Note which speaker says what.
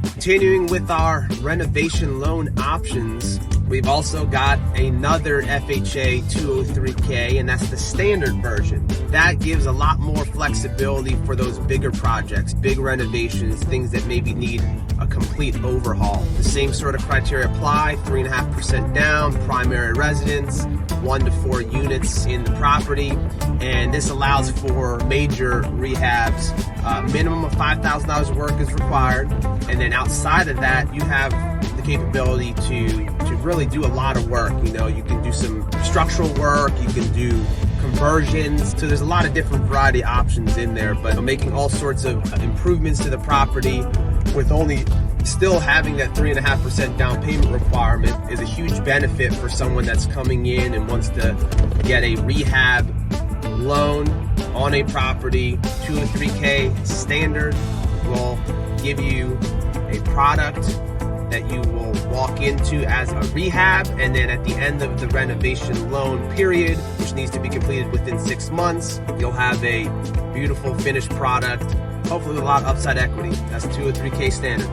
Speaker 1: Continuing with our renovation loan options, we've also got another FHA 203K, and that's the standard version. That gives a lot more flexibility for those bigger projects, big renovations, things that maybe need a complete overhaul. The same sort of criteria apply, 3.5% down, primary residence, 1 to 4 units in the property, and this allows for major rehabs. Minimum of $5,000 of work is required, and then outside of that, you have the capability to really do a lot of work. You know, you can do some structural work, you can do conversions, so there's a lot of different variety of options in there, but making all sorts of improvements to the property with only still having that 3.5% down payment requirement is a huge benefit for someone that's coming in and wants to get a rehab loan on a property. 203K standard will give you a product that you will walk into as a rehab, and then at the end of the renovation loan period, which needs to be completed within 6 months, you'll have a beautiful finished product, hopefully with a lot of upside equity. That's 203K standard.